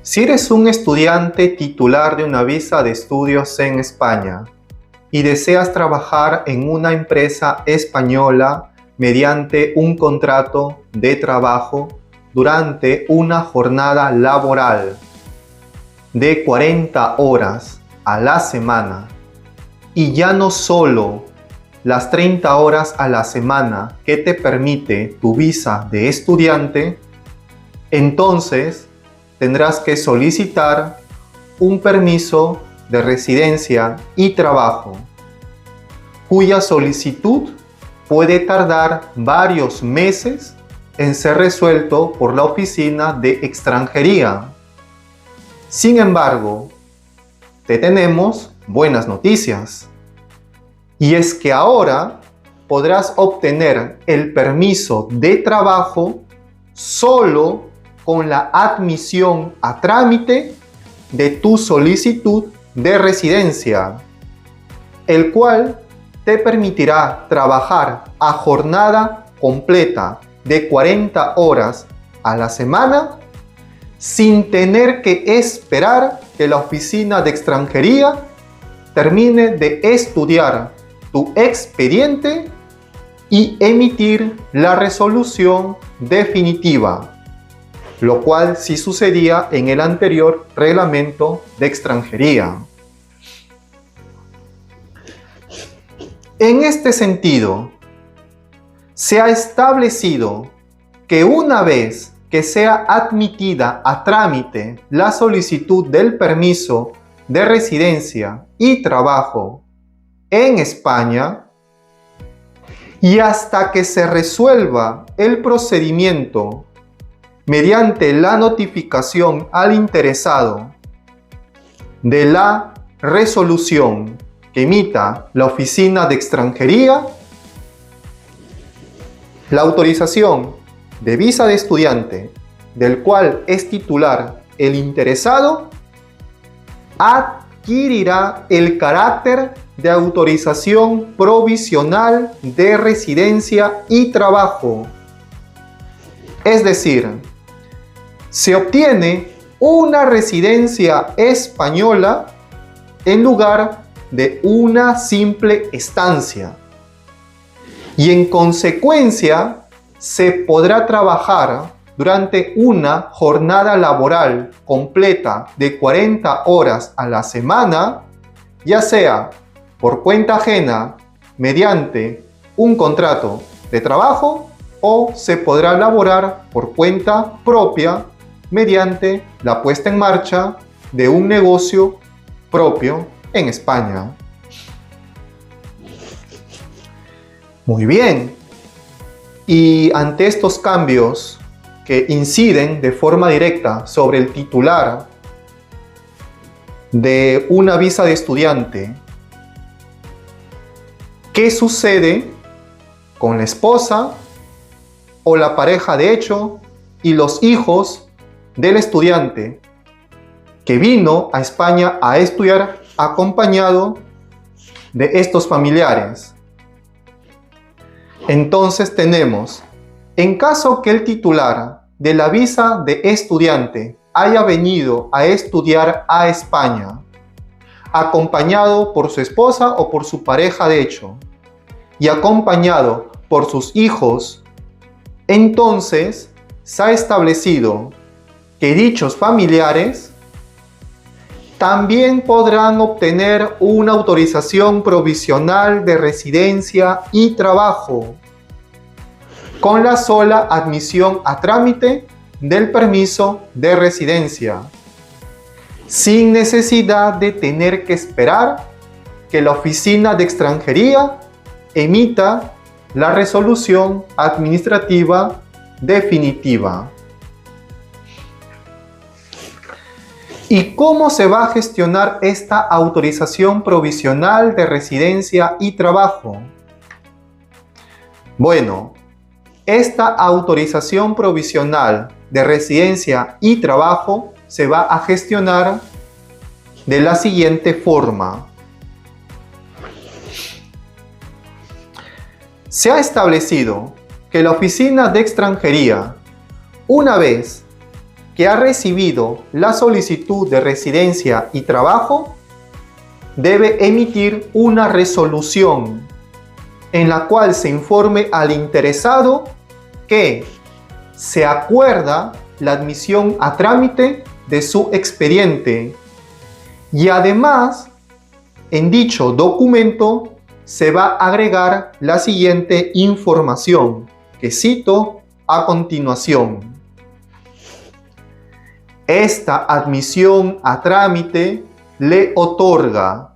Si eres un estudiante titular de una visa de estudios en España y deseas trabajar en una empresa española mediante un contrato de trabajo durante una jornada laboral de 40 horas a la semana y ya no solo las 30 horas a la semana que te permite tu visa de estudiante, entonces tendrás que solicitar un permiso de residencia y trabajo, cuya solicitud puede tardar varios meses en ser resuelto por la Oficina de Extranjería. Sin embargo, te tenemos buenas noticias. Y es que ahora podrás obtener el permiso de trabajo solo con la admisión a trámite de tu solicitud de residencia, el cual te permitirá trabajar a jornada completa de 40 horas a la semana sin tener que esperar que la Oficina de Extranjería termine de estudiar tu expediente y emitir la resolución definitiva, lo cual sí sucedía en el anterior reglamento de extranjería. En este sentido, se ha establecido que una vez que sea admitida a trámite la solicitud del permiso de residencia y trabajo en España, y hasta que se resuelva el procedimiento mediante la notificación al interesado de la resolución que emita la Oficina de Extranjería, la autorización de visa de estudiante del cual es titular el interesado adquirirá el carácter de autorización provisional de residencia y trabajo. Es decir, se obtiene una residencia española en lugar de una simple estancia. Y en consecuencia, se podrá trabajar durante una jornada laboral completa de 40 horas a la semana, ya sea por cuenta ajena mediante un contrato de trabajo o se podrá laborar por cuenta propia mediante la puesta en marcha de un negocio propio en España. Muy bien. Y ante estos cambios que inciden de forma directa sobre el titular de una visa de estudiante, ¿qué sucede con la esposa o la pareja de hecho y los hijos del estudiante que vino a España a estudiar acompañado de estos familiares? Entonces tenemos, en caso que el titular de la visa de estudiante haya venido a estudiar a España, acompañado por su esposa o por su pareja de hecho, y acompañado por sus hijos, entonces se ha establecido que dichos familiares también podrán obtener una autorización provisional de residencia y trabajo con la sola admisión a trámite del permiso de residencia, sin necesidad de tener que esperar que la Oficina de Extranjería emita la resolución administrativa definitiva. ¿Y cómo se va a gestionar esta autorización provisional de residencia y trabajo? Bueno, esta autorización provisional de residencia y trabajo se va a gestionar de la siguiente forma. Se ha establecido que la Oficina de Extranjería, una vez que ha recibido la solicitud de residencia y trabajo debe emitir una resolución en la cual se informe al interesado que se acuerda la admisión a trámite de su expediente y además en dicho documento se va a agregar la siguiente información que cito a continuación. Esta admisión a trámite le otorga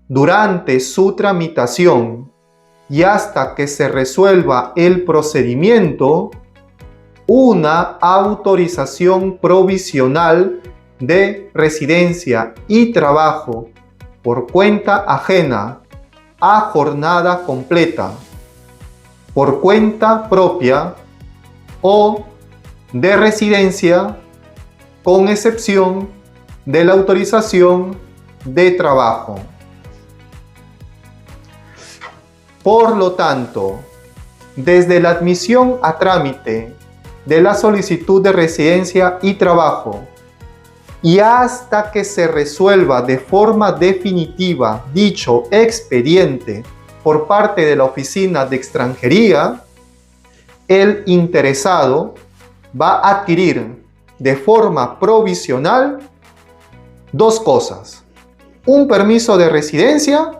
durante su tramitación y hasta que se resuelva el procedimiento una autorización provisional de residencia y trabajo por cuenta ajena a jornada completa, por cuenta propia o de residencia, con excepción de la autorización de trabajo. Por lo tanto, desde la admisión a trámite de la solicitud de residencia y trabajo y hasta que se resuelva de forma definitiva dicho expediente por parte de la Oficina de Extranjería, el interesado va a adquirir de forma provisional dos cosas: un permiso de residencia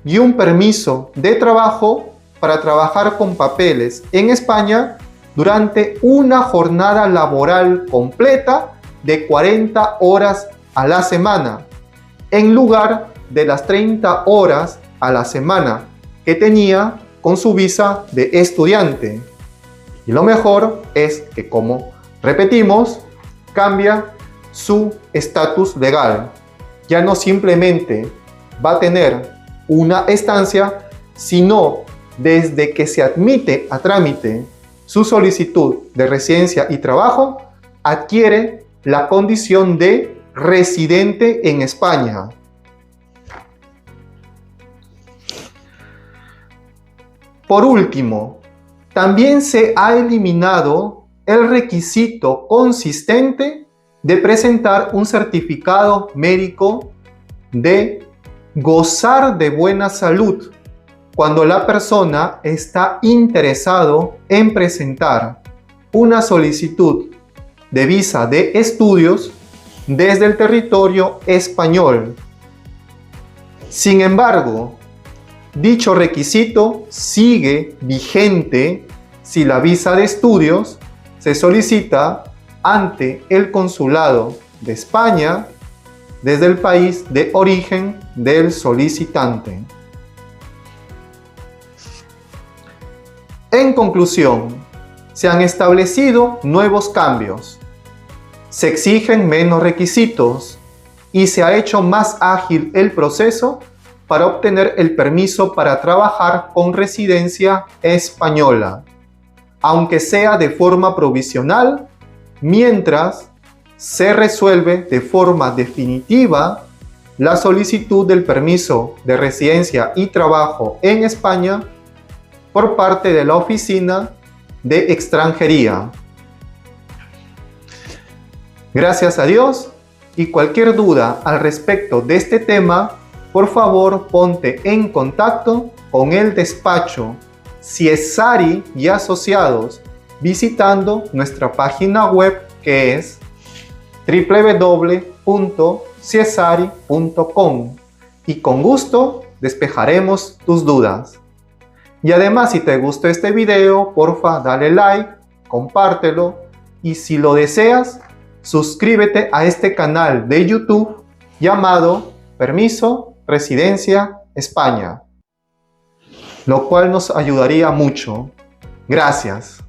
y un permiso de trabajo para trabajar con papeles en España durante una jornada laboral completa de 40 horas a la semana, en lugar de las 30 horas a la semana que tenía con su visa de estudiante. Y lo mejor es que, como repetimos, cambia su estatus legal. Ya no simplemente va a tener una estancia, sino desde que se admite a trámite su solicitud de residencia y trabajo, adquiere la condición de residente en España. Por último, también se ha eliminado el requisito consistente de presentar un certificado médico de gozar de buena salud cuando la persona está interesado en presentar una solicitud de visa de estudios desde el territorio español. Sin embargo, dicho requisito sigue vigente si la visa de estudios se solicita ante el Consulado de España desde el país de origen del solicitante. En conclusión, se han establecido nuevos cambios, se exigen menos requisitos y se ha hecho más ágil el proceso para obtener el permiso para trabajar con residencia española, aunque sea de forma provisional, mientras se resuelve de forma definitiva la solicitud del permiso de residencia y trabajo en España por parte de la Oficina de Extranjería. Gracias a Dios, y cualquier duda al respecto de este tema, por favor ponte en contacto con el despacho Ciesari y Asociados visitando nuestra página web, que es www.ciesari.com, y con gusto despejaremos tus dudas. Y además, si te gustó este video, porfa dale like, compártelo y si lo deseas, suscríbete a este canal de YouTube llamado Permiso Residencia España, lo cual nos ayudaría mucho. Gracias.